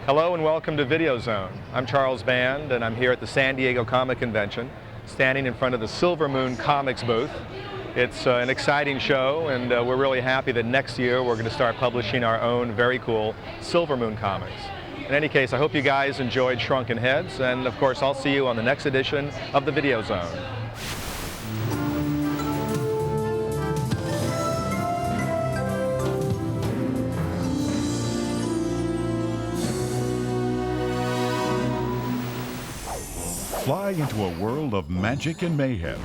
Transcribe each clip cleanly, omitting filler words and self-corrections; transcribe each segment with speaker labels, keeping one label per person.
Speaker 1: Hello and welcome to Videozone. I'm Charles Band and I'm here at the San Diego Comic Convention, standing in front of the Silver Moon Comics booth. It's an exciting show, and we're really happy that next year we're going to start publishing our own very cool Silver Moon comics. In any case, I hope you guys enjoyed Shrunken Heads, and of course I'll see you on the next edition of the Videozone.
Speaker 2: Fly into a world of magic and mayhem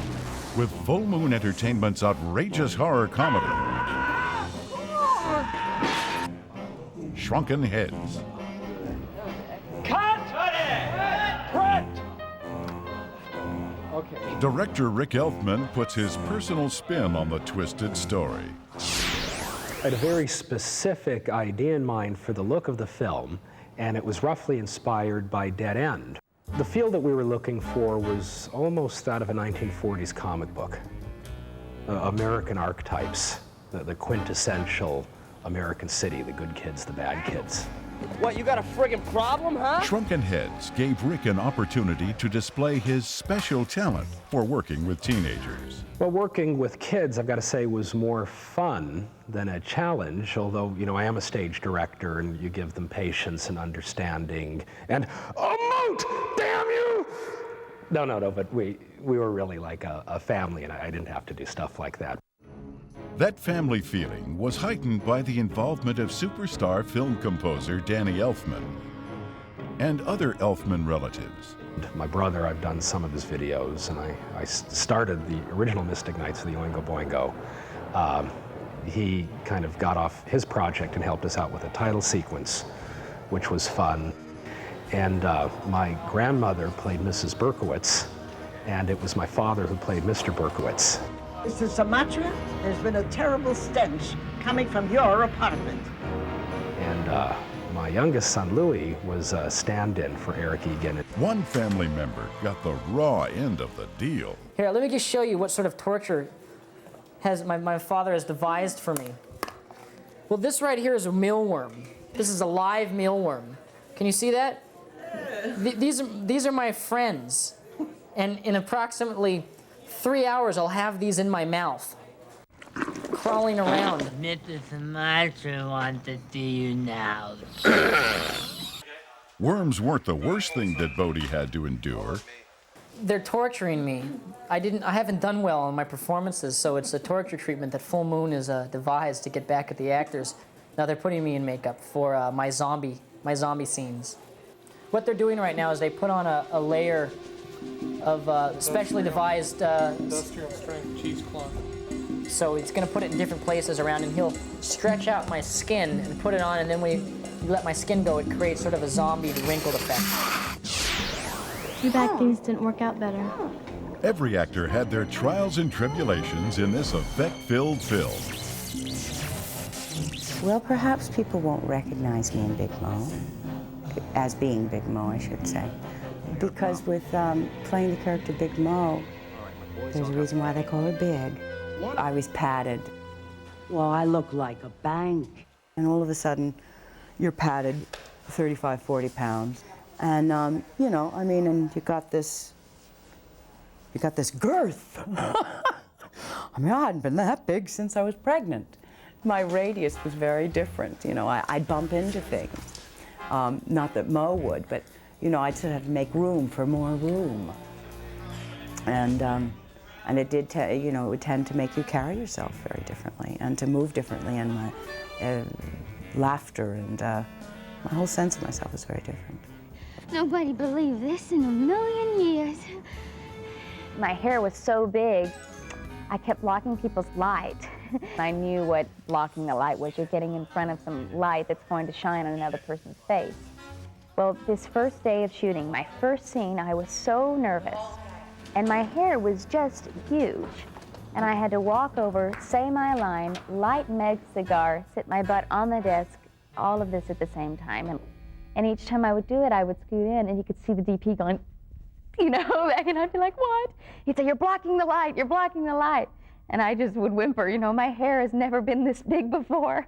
Speaker 2: with Full Moon Entertainment's outrageous horror comedy, Shrunken Heads.
Speaker 3: Cut! Cut! Okay.
Speaker 2: Director Rick Elfman puts his personal spin on the twisted story.
Speaker 4: I had a very specific idea in mind for the look of the film, and it was roughly inspired by Dead End. The feel that we were looking for was almost out of a 1940s comic book. American archetypes, the quintessential American city, the good kids, the bad kids.
Speaker 3: What, you got a friggin' problem, huh?
Speaker 2: Shrunken Heads gave Rick an opportunity to display his special talent for working with teenagers.
Speaker 4: Well, working with kids, I've got to say, was more fun than a challenge, although, you know, I am a stage director and you give them patience and understanding and, oh, Moot, damn you! No, but we were really like a family, and I didn't have to do stuff like that.
Speaker 2: That family feeling was heightened by the involvement of superstar film composer Danny Elfman and other Elfman relatives.
Speaker 4: My brother, I've done some of his videos, and I started the original Mystic Knights of the Oingo Boingo. He kind of got off his project and helped us out with a title sequence, which was fun. And my grandmother played Mrs. Berkowitz, and it was my father who played Mr. Berkowitz.
Speaker 5: Mr. Sumatra, there's been a terrible stench coming from your apartment.
Speaker 4: And my youngest son, Louis, was a stand-in for Eric Egan.
Speaker 2: One family member got the raw end of the deal.
Speaker 6: Here, let me just show you what sort of torture my father has devised for me. Well, this right here is a mealworm. This is a live mealworm. Can you see that? These are my friends. And in approximately 3 hours, I'll have these in my mouth, crawling around.
Speaker 7: Mr. Sumatra wants to see you now.
Speaker 2: Worms weren't the worst thing that Bodie had to endure.
Speaker 6: They're torturing me. I haven't done well on my performances, so it's a torture treatment that Full Moon has devised to get back at the actors. Now they're putting me in makeup for my zombie scenes. What they're doing right now is they put on a layer of specially devised
Speaker 8: industrial strength cheesecloth.
Speaker 6: So he's going to put it in different places around, and he'll stretch out my skin and put it on, and then when you let my skin go, it creates sort of a zombie wrinkled effect.
Speaker 9: Too bad things didn't work out better.
Speaker 2: Every actor had their trials and tribulations in this effect-filled film.
Speaker 10: Well, perhaps people won't recognize me in Big Mo, as being Big Mo, I should say. Because with playing the character Big Mo, there's a reason why they call her Big. I was padded.
Speaker 5: Well, I look like a bank.
Speaker 10: And all of a sudden, you're padded 35, 40 pounds. And, you know, I mean, and you got this girth. I mean, I hadn't been that big since I was pregnant. My radius was very different. You know, I'd bump into things. Not that Mo would, but, you know, I'd sort of have to make room for more room. And it did, you know, it would tend to make you carry yourself very differently and to move differently, and my laughter and my whole sense of myself was very different.
Speaker 9: Nobody believed this in a million years.
Speaker 11: My hair was so big, I kept blocking people's light. I knew what blocking the light was. You're getting in front of some light that's going to shine on another person's face. Well, this first day of shooting, my first scene, I was so nervous. And my hair was just huge. And I had to walk over, say my line, light Meg's cigar, sit my butt on the desk, all of this at the same time. And each time I would do it, I would scoot in, and you could see the DP going, you know, and I'd be like, what? He'd say, you're blocking the light, you're blocking the light. And I just would whimper, you know, my hair has never been this big before.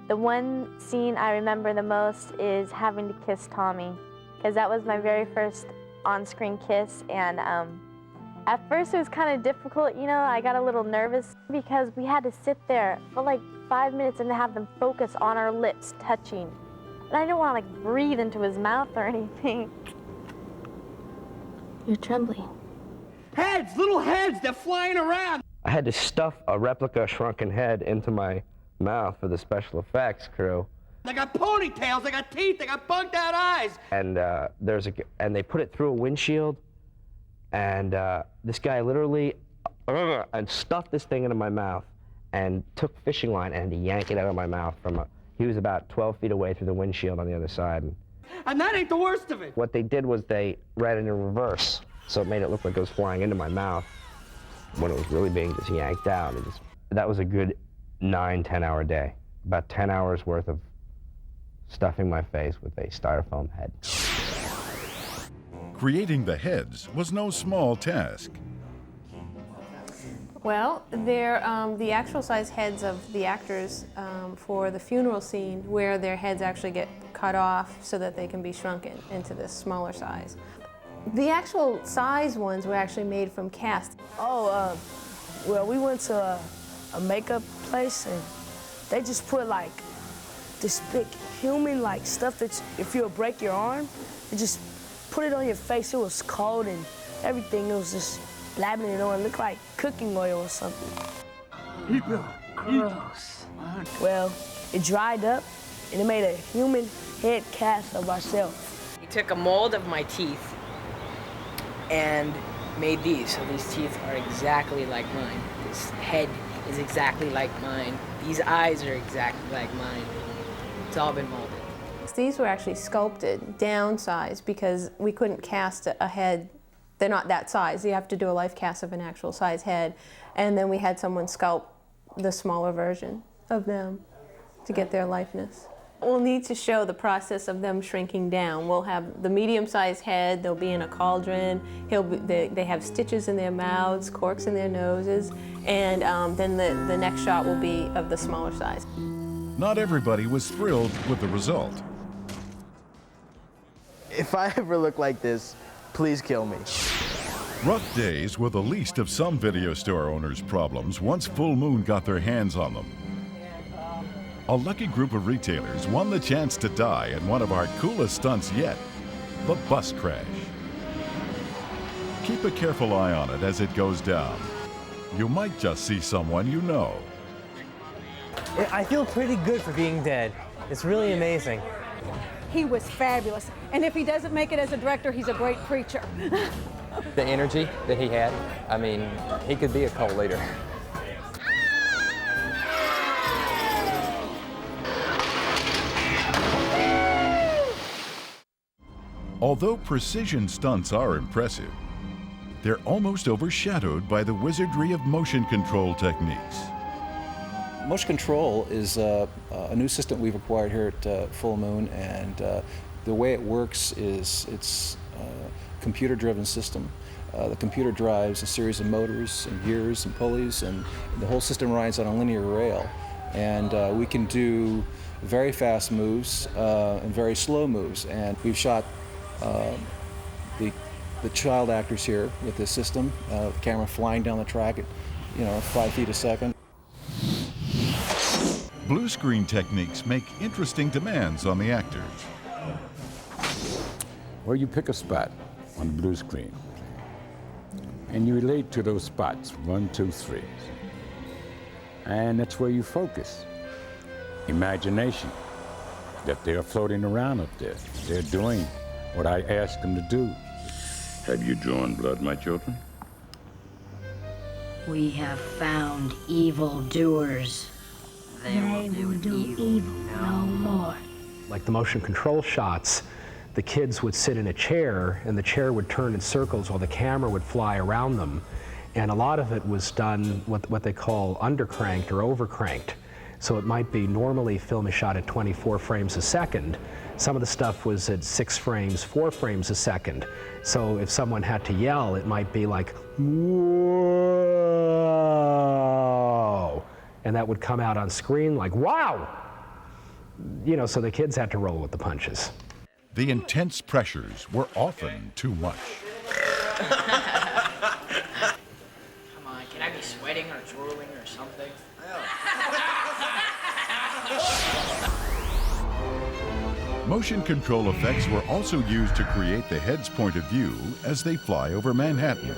Speaker 11: The one scene I remember the most is having to kiss Tommy, because that was my very first on-screen kiss, and at first it was kind of difficult, you know. I got a little nervous because we had to sit there for like 5 minutes and have them focus on our lips touching. And I didn't want to like breathe into his mouth or anything.
Speaker 9: You're trembling.
Speaker 3: Heads, little heads, they're flying around.
Speaker 12: I had to stuff a replica shrunken head into my mouth for the special effects crew.
Speaker 3: They got ponytails, they got teeth, they got bugged out eyes.
Speaker 12: And and they put it through a windshield, and this guy literally and stuffed this thing into my mouth and took fishing line and yanked it out of my mouth he was about 12 feet away through the windshield on the other side.
Speaker 3: And that ain't the worst of it.
Speaker 12: What they did was they ran it in reverse, so it made it look like it was flying into my mouth when it was really being just yanked out. That was a good 9-10 hour day, about 10 hours worth of stuffing my face with a styrofoam head.
Speaker 2: Creating the heads was no small task.
Speaker 13: Well, they're the actual size heads of the actors for the funeral scene, where their heads actually get cut off so that they can be shrunken into this smaller size. The actual size ones were actually made from cast.
Speaker 14: Oh, well, we went to a makeup place, and they just put like this big human like stuff that if you'll break your arm, they just put it on your face. It was cold and everything. It was just blabbing it on. It looked like cooking oil or something.
Speaker 7: Gross.
Speaker 14: Well, it dried up and it made a human head cast of ourselves.
Speaker 15: He took a mold of my teeth and made these. So these teeth are exactly like mine. This head is exactly like mine. These eyes are exactly like mine. It's all been molded.
Speaker 13: These were actually sculpted, downsized, because we couldn't cast a head. They're not that size. You have to do a life cast of an actual size head. And then we had someone sculpt the smaller version of them to get their likeness. We'll need to show the process of them shrinking down. We'll have the medium-sized head. They'll be in a cauldron. They have stitches in their mouths, corks in their noses, and then the next shot will be of the smaller size.
Speaker 2: Not everybody was thrilled with the result.
Speaker 16: If I ever look like this, please kill me.
Speaker 2: Rough days were the least of some video store owners' problems once Full Moon got their hands on them. A lucky group of retailers won the chance to die in one of our coolest stunts yet, the bus crash. Keep a careful eye on it as it goes down. You might just see someone you know.
Speaker 17: I feel pretty good for being dead. It's really amazing.
Speaker 18: He was fabulous. And if he doesn't make it as a director, he's a great preacher.
Speaker 19: The energy that he had, I mean, he could be a cult leader.
Speaker 2: Although precision stunts are impressive, they're almost overshadowed by the wizardry of motion control techniques.
Speaker 20: Motion control is a new system we've acquired here at Full Moon, and the way it works is it's a computer-driven system. The computer drives a series of motors and gears and pulleys, and the whole system rides on a linear rail. And we can do very fast moves and very slow moves. And we've shot the child actors here with this system, the camera flying down the track at 5 feet a second.
Speaker 2: Blue screen techniques make interesting demands on the actors.
Speaker 21: Well, you pick a spot on the blue screen, and you relate to those spots, 1, 2, 3. And that's where you focus. Imagination, that they're floating around up there. They're doing what I asked them to do.
Speaker 22: Have you drawn blood, my children?
Speaker 7: We have found evil doers. They will do evil no more.
Speaker 4: Like the motion control shots, the kids would sit in a chair and the chair would turn in circles while the camera would fly around them. And a lot of it was done what they call undercranked or overcranked. So it might be normally film is shot at 24 frames a second. Some of the stuff was at 6 frames, 4 frames a second. So if someone had to yell, it might be like, whoa! And that would come out on screen like, wow! you know, so the kids had to roll with the punches.
Speaker 2: The intense pressures were often too much.
Speaker 15: Come on, can I be sweating or drooling or something?
Speaker 2: Motion control effects were also used to create the head's point of view as they fly over Manhattan.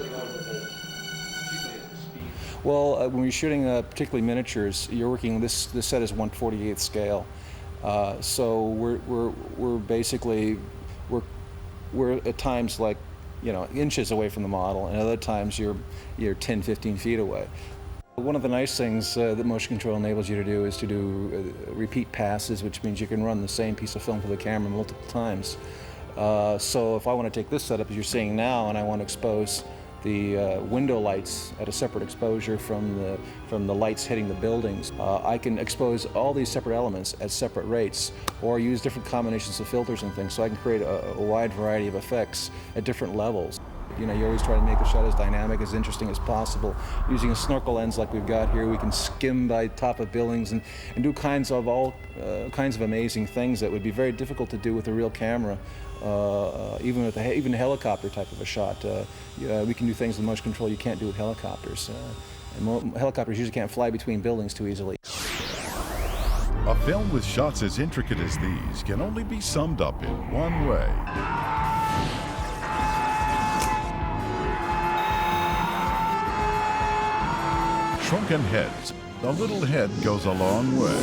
Speaker 20: Well, when you're shooting particularly miniatures, you're working, this set is 1/48th scale. So we're basically, we're at times like, you know, inches away from the model, and other times you're 10, 15 feet away. One of the nice things that motion control enables you to do is to do repeat passes, which means you can run the same piece of film for the camera multiple times. So if I want to take this setup as you're seeing now, and I want to expose the window lights at a separate exposure from the lights hitting the buildings, I can expose all these separate elements at separate rates, or use different combinations of filters and things, so I can create a wide variety of effects at different levels. You know, you always try to make a shot as dynamic, as interesting as possible. Using a snorkel lens like we've got here, we can skim by top of buildings and do all kinds of amazing things that would be very difficult to do with a real camera, even with even a helicopter type of a shot. We can do things with motion control you can't do with helicopters. And helicopters usually can't fly between buildings too easily.
Speaker 2: A film with shots as intricate as these can only be summed up in one way. Shrunken heads. The little head goes a long way.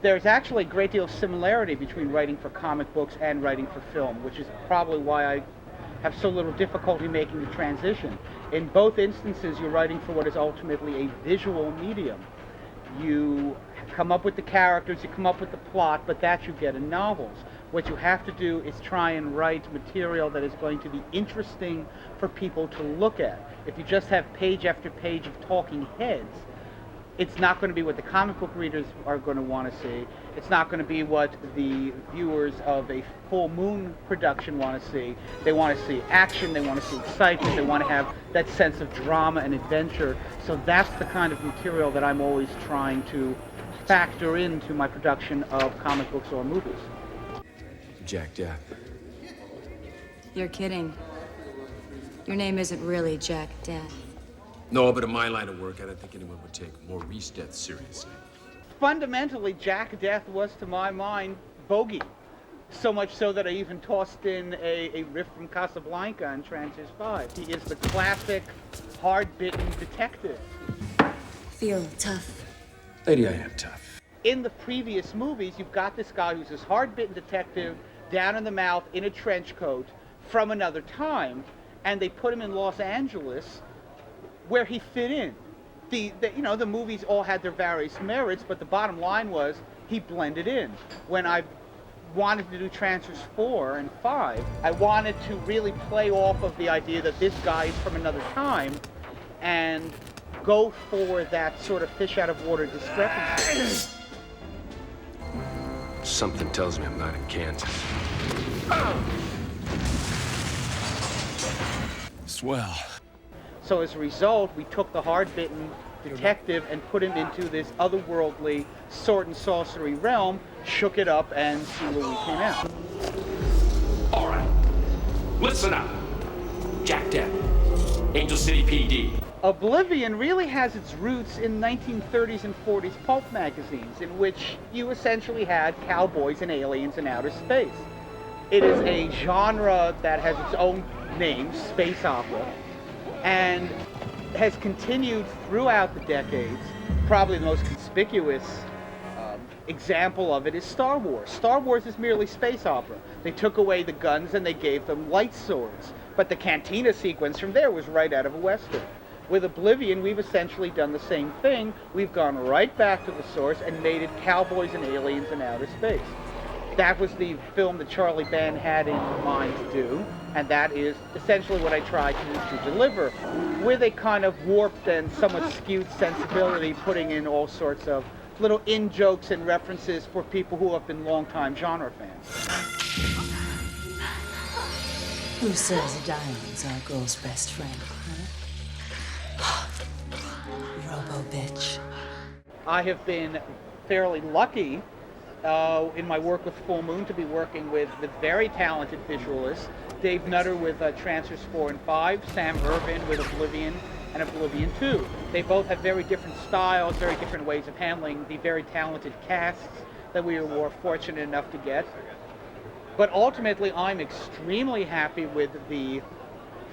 Speaker 3: There's actually a great deal of similarity between writing for comic books and writing for film, which is probably why I have so little difficulty making the transition. In both instances, you're writing for what is ultimately a visual medium. You come up with the characters, you come up with the plot, but that you get in novels. What you have to do is try and write material that is going to be interesting for people to look at. If you just have page after page of talking heads, it's not going to be what the comic book readers are going to want to see. It's not going to be what the viewers of a full moon production want to see. They want to see action, they want to see excitement, they want to have that sense of drama and adventure. So that's the kind of material that I'm always trying to factor into my production of comic books or movies.
Speaker 1: Jack Death.
Speaker 8: You're kidding. Your name isn't really Jack Death.
Speaker 1: No, but in my line of work, I don't think anyone would take Maurice Death seriously.
Speaker 3: Fundamentally, Jack Death was, to my mind, bogey. So much so that I even tossed in a riff from Casablanca in Transfers 5. He is the classic, hard-bitten detective.
Speaker 8: Feel tough.
Speaker 1: Lady, I am tough.
Speaker 3: In the previous movies, you've got this guy who's this hard-bitten detective, down in the mouth, in a trench coat, from another time, and they put him in Los Angeles, where he fit in. The movies all had their various merits, but the bottom line was he blended in. When I wanted to do Transfers 4 and 5, I wanted to really play off of the idea that this guy is from another time and go for that sort of fish out of water discrepancy.
Speaker 1: Something tells me I'm not in Kansas. Swell.
Speaker 3: So as a result, we took the hard-bitten detective and put him into this otherworldly sword and sorcery realm, shook it up, and see where we came out.
Speaker 1: All right, listen up. Jack Death, Angel City PD.
Speaker 3: Oblivion really has its roots in 1930s and 40s pulp magazines, in which you essentially had cowboys and aliens in outer space. It is a genre that has its own name, space opera, and has continued throughout the decades. Probably the most conspicuous example of it is Star Wars. Star Wars is merely space opera. They took away the guns and they gave them light swords. But the cantina sequence from there was right out of a Western. With Oblivion, we've essentially done the same thing. We've gone right back to the source and made it cowboys and aliens in outer space. That was the film that Charlie Band had in mind to do, and that is essentially what I tried to deliver, with a kind of warped and somewhat skewed sensibility, putting in all sorts of little in-jokes and references for people who have been longtime genre fans.
Speaker 5: Who says a diamond's our girl's best friend, huh? Robo-bitch.
Speaker 3: I have been fairly lucky in my work with Full Moon to be working with very talented visualists. Dave Nutter with Trancers 4 and 5, Sam Irvin with Oblivion and Oblivion 2. They both have very different styles, very different ways of handling the very talented casts that we were fortunate enough to get. But ultimately, I'm extremely happy with the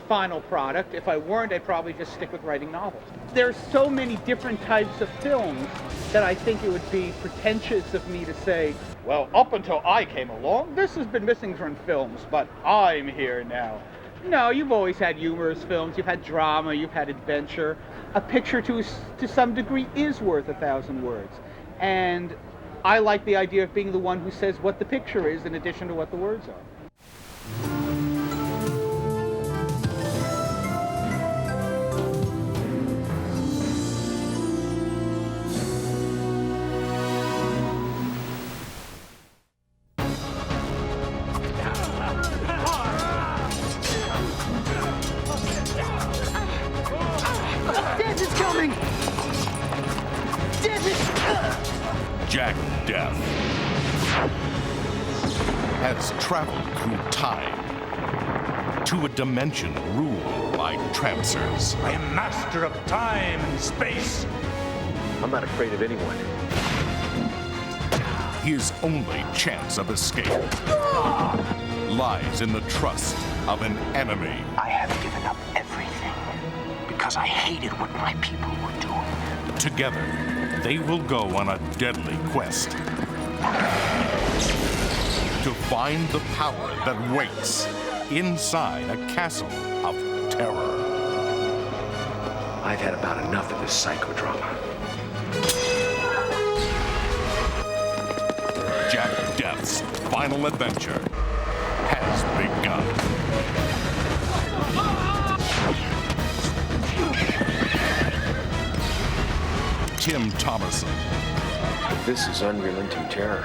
Speaker 3: final product. If I weren't, I'd probably just stick with writing novels. There's so many different types of films that I think it would be pretentious of me to say, well, up until I came along, this has been missing from films, but I'm here now. No, you've always had humorous films, you've had drama, you've had adventure. A picture to some degree is worth 1,000 words. And I like the idea of being the one who says what the picture is in addition to what the words are.
Speaker 2: Jack Death has traveled through time to a dimension ruled by trancers.
Speaker 6: I am master of time and space.
Speaker 1: I'm not afraid of anyone.
Speaker 2: His only chance of escape lies in the trust of an enemy.
Speaker 23: I have given up everything because I hated what my people were doing.
Speaker 2: Together, they will go on a deadly quest to find the power that waits inside a castle of terror.
Speaker 1: I've had about enough of this psychodrama.
Speaker 2: Jack Death's final adventure has begun. Tim Thomerson.
Speaker 1: This is unrelenting terror.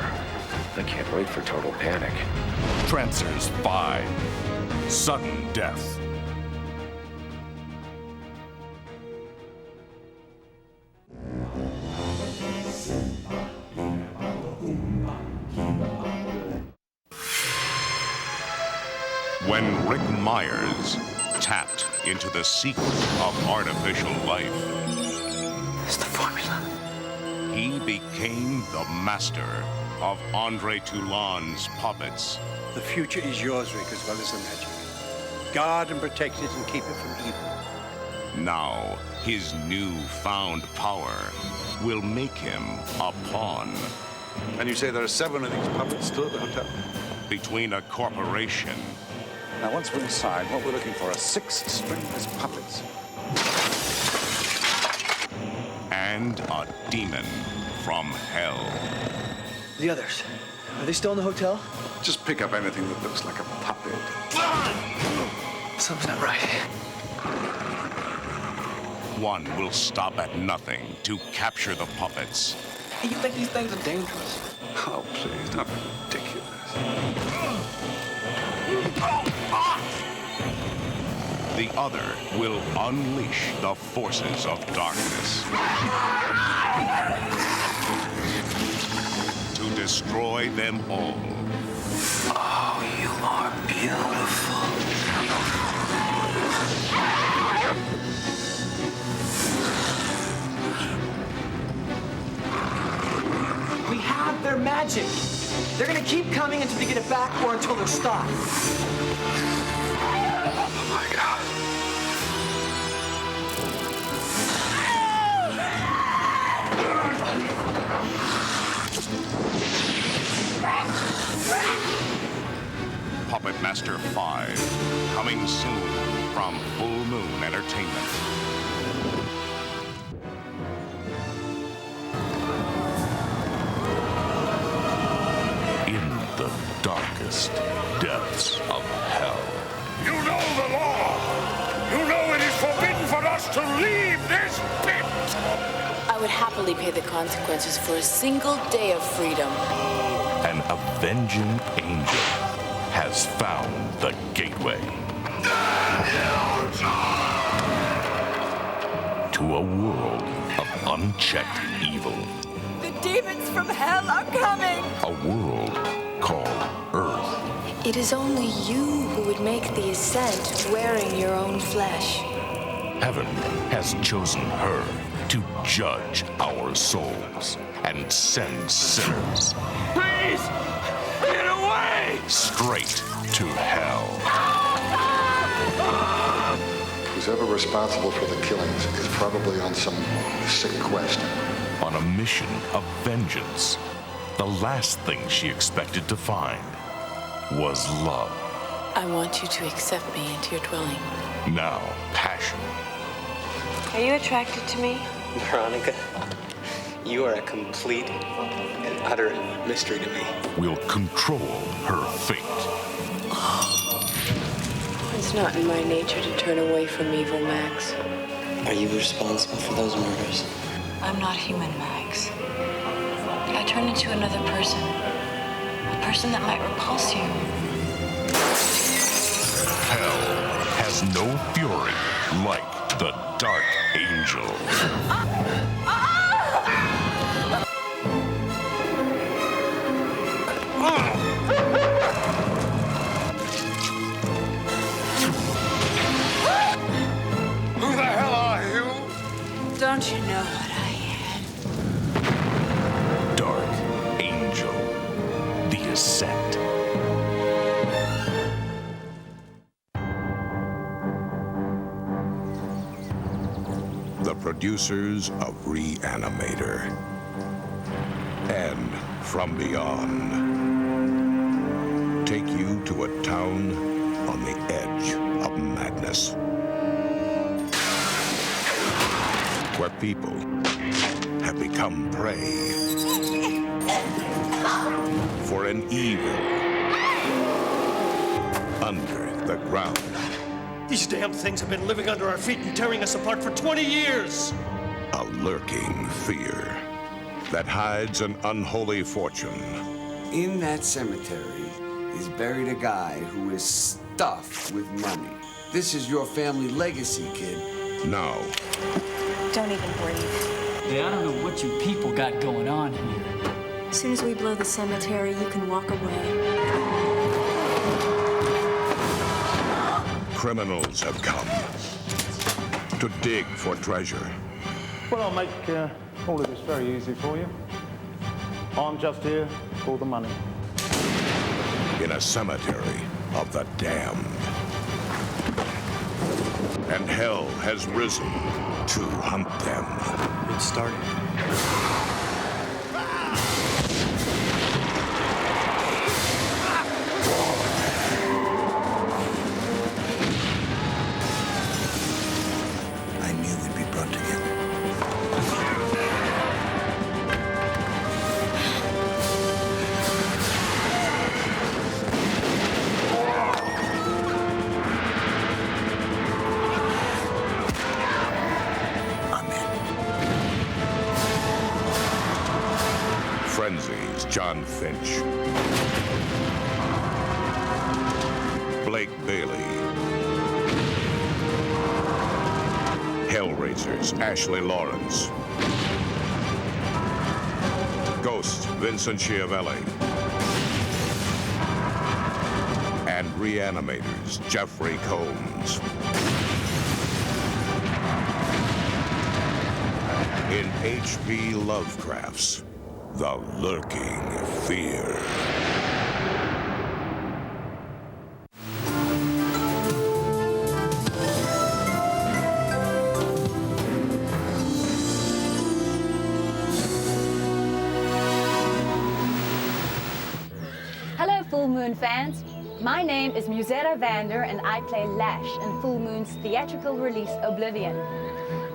Speaker 1: I can't wait for total panic.
Speaker 2: Trancers 5. Sudden Death. When Rick Myers tapped into the secret of artificial life,
Speaker 23: It's the formula.
Speaker 2: he became the master of Andre Toulon's puppets.
Speaker 24: The future is yours, Rick, as well as the magic. Guard and protect it and keep it from evil.
Speaker 2: Now, his newfound power will make him a pawn.
Speaker 24: And you say there are 7 of these puppets still at the hotel?
Speaker 2: Between a corporation.
Speaker 24: Now, once we're inside, what we're looking for are 6 stringless puppets.
Speaker 2: And a demon from hell.
Speaker 16: The others, are they still in the hotel?
Speaker 24: Just pick up anything that looks like a puppet.
Speaker 16: Something's not right.
Speaker 2: One will stop at nothing to capture the puppets.
Speaker 16: Hey, you think these things are dangerous?
Speaker 24: Oh, please, not ridiculous.
Speaker 2: The other will unleash the forces of darkness to destroy them all.
Speaker 23: Oh, you are beautiful.
Speaker 16: We have their magic. They're gonna keep coming until they get it back or until they're stopped.
Speaker 23: Oh my God.
Speaker 2: Puppet Master 5, coming soon from Full Moon Entertainment. In the darkest depths of hell.
Speaker 6: You know the law. You know it is forbidden for us to leave this pit.
Speaker 5: I would happily pay the consequences for a single day of freedom.
Speaker 2: An avenging angel has found the gateway.
Speaker 9: To a world of unchecked evil.
Speaker 5: The demons from hell are coming!
Speaker 9: A world called Earth.
Speaker 5: It is only you who would make the ascent wearing your own flesh.
Speaker 9: Heaven has chosen her to judge our souls and send sinners.
Speaker 6: Please! Get away!
Speaker 9: Straight to hell.
Speaker 10: Who's ever responsible for the killings is probably on some sick quest.
Speaker 9: On a mission of vengeance, the last thing she expected to find was love.
Speaker 5: I want you to accept me into your dwelling.
Speaker 9: Now, passion.
Speaker 5: Are you attracted to me?
Speaker 11: Veronica, you are a complete and utter mystery to me.
Speaker 9: Will control her fate.
Speaker 5: It's not in my nature to turn away from evil, Max.
Speaker 11: Are you responsible for those murders?
Speaker 5: I'm not human, Max. I turn into another person. A person that might repulse you.
Speaker 9: Hell has no fury like the Dark Angel.
Speaker 6: Who the hell are you?
Speaker 5: Don't you know what I am?
Speaker 9: Dark Angel. The Ascent.
Speaker 12: The producers of Re-Animator and From Beyond take you to a town on the edge of madness, where people have become prey for an evil under the ground.
Speaker 25: These damn things have been living under our feet and tearing us apart for 20 years!
Speaker 12: A lurking fear that hides an unholy fortune.
Speaker 26: In that cemetery is buried a guy who is stuffed with money. This is your family legacy, kid.
Speaker 12: Now,
Speaker 5: Don't even breathe.
Speaker 27: Hey, I don't know what you people got going on here.
Speaker 8: As soon as we blow the cemetery, you can walk away.
Speaker 12: criminals have come to dig for treasure.
Speaker 28: Well, I'll make all of this very easy for you. I'm just here for the money.
Speaker 12: In a cemetery of the damned. And hell has risen to hunt them.
Speaker 28: It started.
Speaker 26: I knew we'd be brought together.
Speaker 12: Frenzy's John Finch. Blake Bailey. Hellraiser's Ashley Lawrence. Ghost Vincent Schiavelli. And Re-Animators Jeffrey Combs. In H.P. Lovecraft's The Lurking Fear.
Speaker 29: Hello, Full Moon fans. My name is Musetta Vander, and I play Lash in Full Moon's theatrical release Oblivion.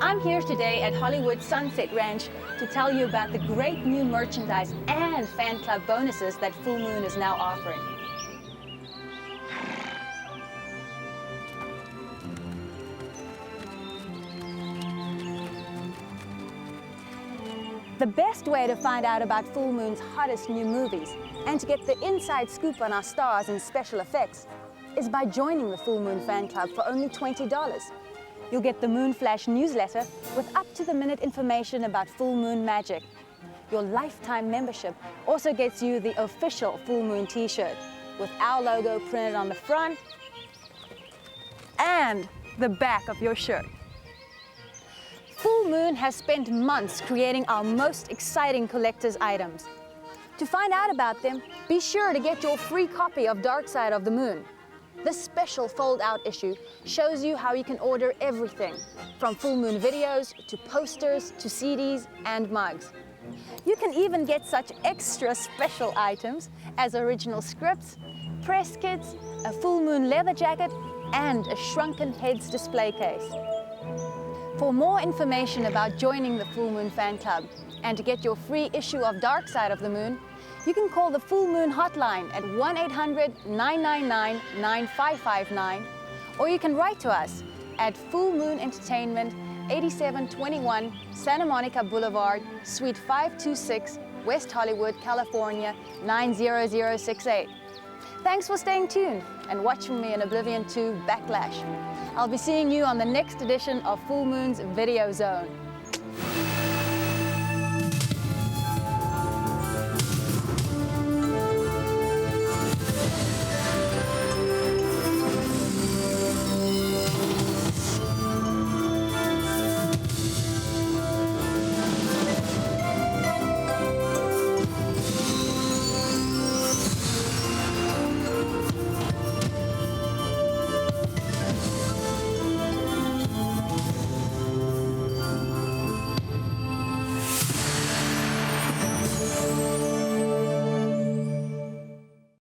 Speaker 29: I'm here today at Hollywood Sunset Ranch to tell you about the great new merchandise and fan club bonuses that Full Moon is now offering. The best way to find out about Full Moon's hottest new movies and to get the inside scoop on our stars and special effects is by joining the Full Moon Fan Club for only $20. You'll get the Moon Flash newsletter with up-to-the-minute information about full moon magic. Your lifetime membership also gets you the official Full Moon t-shirt with our logo printed on the front and the back of your shirt. Full Moon has spent months creating our most exciting collector's items. To find out about them, be sure to get your free copy of Dark Side of the Moon. This special fold-out issue shows you how you can order everything, from Full Moon videos to posters to CDs and mugs. You can even get such extra special items as original scripts, press kits, a Full Moon leather jacket, and a Shrunken Heads display case. For more information about joining the Full Moon Fan Club and to get your free issue of Dark Side of the Moon, you can call the Full Moon hotline at 1-800-999-9559, or you can write to us at Full Moon Entertainment, 8721 Santa Monica Boulevard, Suite 526, West Hollywood, California, 90068. Thanks for staying tuned and watching me in Oblivion 2 Backlash. I'll be seeing you on the next edition of Full Moon's Videozone.